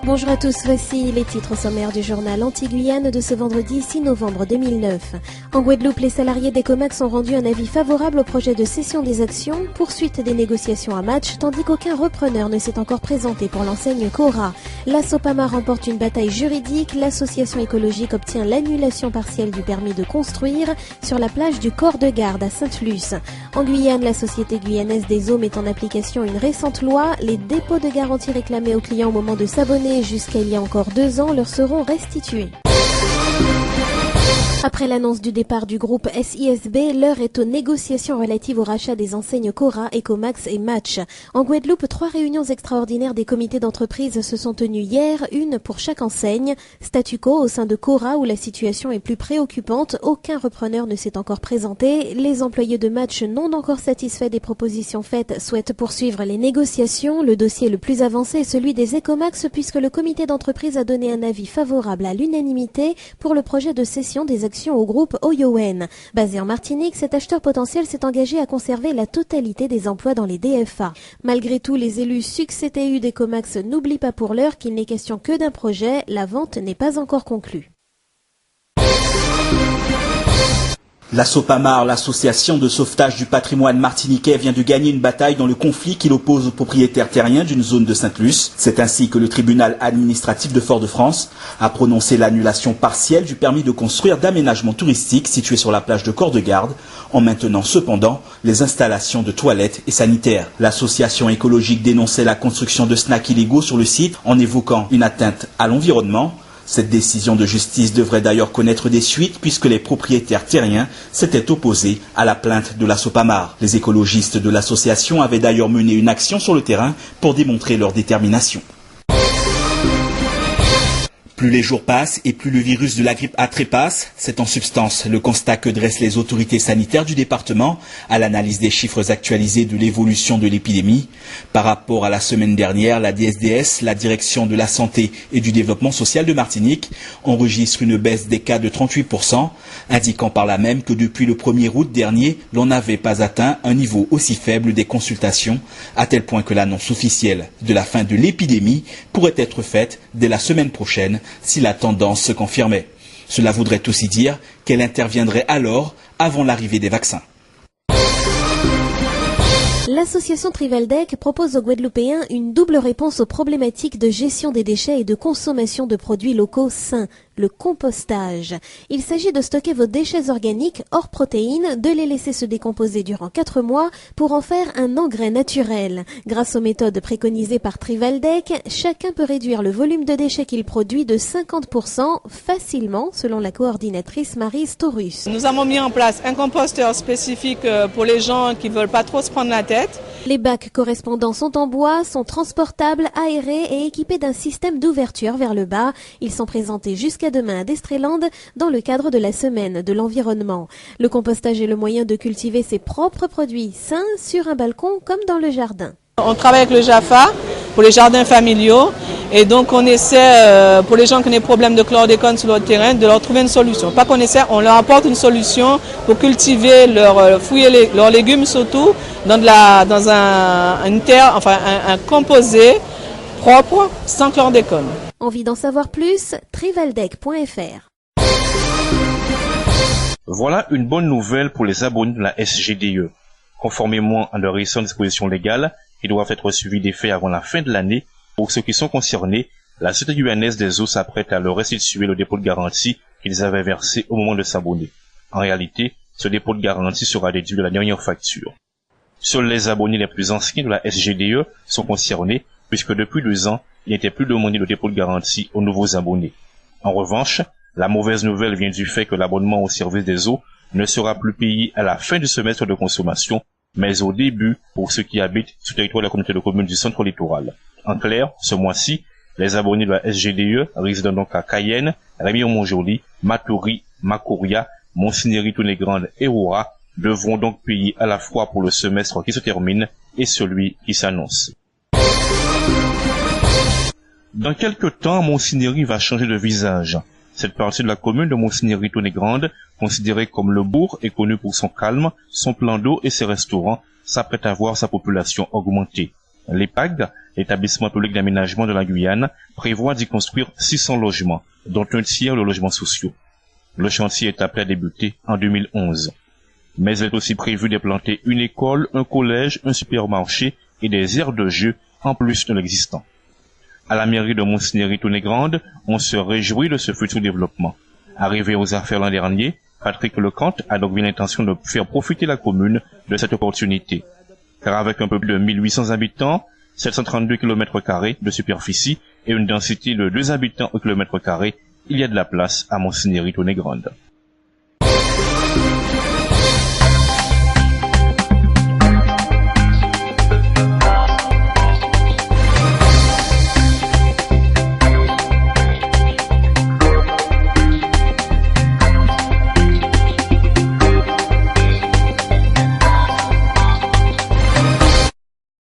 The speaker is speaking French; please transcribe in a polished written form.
Bonjour à tous, voici les titres sommaires du journal Anti-Guyane de ce vendredi 6 novembre 2009. En Guadeloupe, les salariés d'Ecomax ont rendu un avis favorable au projet de cession des actions, poursuite des négociations à match, tandis qu'aucun repreneur ne s'est encore présenté pour l'enseigne Cora. La Sopama remporte une bataille juridique, l'association écologique obtient l'annulation partielle du permis de construire sur la plage du Corps de Garde à Sainte-Luce. En Guyane, la Société guyanaise des eaux met en application une récente loi. Les dépôts de garantie réclamés aux clients au moment de s'abonner jusqu'à il y a encore 2 ans leur seront restitués. Après l'annonce du départ du groupe SISB, l'heure est aux négociations relatives au rachat des enseignes Cora, Ecomax et Match. En Guadeloupe, 3 réunions extraordinaires des comités d'entreprise se sont tenues hier, une pour chaque enseigne. Statu quo au sein de Cora où la situation est plus préoccupante, aucun repreneur ne s'est encore présenté. Les employés de Match non encore satisfaits des propositions faites souhaitent poursuivre les négociations. Le dossier le plus avancé est celui des Ecomax puisque le comité d'entreprise a donné un avis favorable à l'unanimité pour le projet de cession des actions au groupe Oyoen. Basé en Martinique, cet acheteur potentiel s'est engagé à conserver la totalité des emplois dans les DFA. Malgré tout, les élus succès-TU d'Ecomax n'oublient pas pour l'heure qu'il n'est question que d'un projet, la vente n'est pas encore conclue. La Sopamar, l'association de sauvetage du patrimoine martiniquais, vient de gagner une bataille dans le conflit qui l'oppose aux propriétaires terriens d'une zone de Sainte-Luce. C'est ainsi que le tribunal administratif de Fort-de-France a prononcé l'annulation partielle du permis de construire d'aménagement touristique situé sur la plage de Corps-de-Garde, en maintenant cependant les installations de toilettes et sanitaires. L'association écologique dénonçait la construction de snacks illégaux sur le site en évoquant une atteinte à l'environnement. Cette décision de justice devrait d'ailleurs connaître des suites puisque les propriétaires terriens s'étaient opposés à la plainte de la Sopamar. Les écologistes de l'association avaient d'ailleurs mené une action sur le terrain pour démontrer leur détermination. Plus les jours passent et plus le virus de la grippe A trépasse, c'est en substance le constat que dressent les autorités sanitaires du département à l'analyse des chiffres actualisés de l'évolution de l'épidémie. Par rapport à la semaine dernière, la DSDS, la Direction de la Santé et du Développement Social de Martinique, enregistre une baisse des cas de 38%, indiquant par là même que depuis le 1er août dernier, l'on n'avait pas atteint un niveau aussi faible des consultations, à tel point que l'annonce officielle de la fin de l'épidémie pourrait être faite dès la semaine prochaine, si la tendance se confirmait. Cela voudrait aussi dire qu'elle interviendrait alors avant l'arrivée des vaccins. L'association Trivaldec propose aux Guadeloupéens une double réponse aux problématiques de gestion des déchets et de consommation de produits locaux sains, le compostage. Il s'agit de stocker vos déchets organiques hors protéines, de les laisser se décomposer durant 4 mois pour en faire un engrais naturel. Grâce aux méthodes préconisées par Trivaldec, chacun peut réduire le volume de déchets qu'il produit de 50% facilement, selon la coordinatrice Maryse Taurus. Nous avons mis en place un composteur spécifique pour les gens qui ne veulent pas trop se prendre la tête. Les bacs correspondants sont en bois, sont transportables, aérés et équipés d'un système d'ouverture vers le bas. Ils sont présentés jusqu'à demain à Destreland dans le cadre de la semaine de l'environnement. Le compostage est le moyen de cultiver ses propres produits sains sur un balcon comme dans le jardin. On travaille avec le JAFA pour les jardins familiaux et donc on essaie, pour les gens qui ont des problèmes de chlordécone sur leur terrain, de leur trouver une solution. Pas qu'on essaie, on leur apporte une solution pour cultiver leurs fruits et leurs légumes surtout dans une terre, enfin un composé propre sans chlordécone. Envie d'en savoir plus? Trivaldec.fr. Voilà une bonne nouvelle pour les abonnés de la SGDE. Conformément à leurs récentes dispositions légales, qui doivent être suivis des faits avant la fin de l'année. Pour ceux qui sont concernés, la Société guyanaise des eaux s'apprête à leur restituer le dépôt de garantie qu'ils avaient versé au moment de s'abonner. En réalité, ce dépôt de garantie sera déduit de la dernière facture. Seuls les abonnés les plus anciens de la SGDE sont concernés, puisque depuis 2 ans, il n'était plus demandé de dépôt de garantie aux nouveaux abonnés. En revanche, la mauvaise nouvelle vient du fait que l'abonnement au service des eaux ne sera plus payé à la fin du semestre de consommation, mais au début pour ceux qui habitent sur le territoire de la communauté de communes du centre littoral. En clair, ce mois-ci, les abonnés de la SGDE résidant donc à Cayenne, Rémire-Montjoly, Matoury, Macouria, Monsigny-Tounégrande et Roura devront donc payer à la fois pour le semestre qui se termine et celui qui s'annonce. Dans quelques temps, Monsigny va changer de visage. Cette partie de la commune de Monsigny-Tounégrande, considérée comme le bourg et connue pour son calme, son plan d'eau et ses restaurants, s'apprête à voir sa population augmenter. L'EPAG, l'établissement public d'aménagement de la Guyane, prévoit d'y construire 600 logements, dont un tiers de logements sociaux. Le chantier est appelé à débuter en 2011. Mais il est aussi prévu d'implanter une école, un collège, un supermarché et des aires de jeu en plus de l'existant. À la mairie de Montcinéry-Tonnet-Grande, on se réjouit de ce futur développement. Arrivé aux affaires l'an dernier, Patrick Lecante a donc bien l'intention de faire profiter la commune de cette opportunité. Car avec un peu plus de 1800 habitants, 732 km² de superficie et une densité de 2 habitants au kilomètre carré, il y a de la place à Montcinéry-Tonnet-Grande.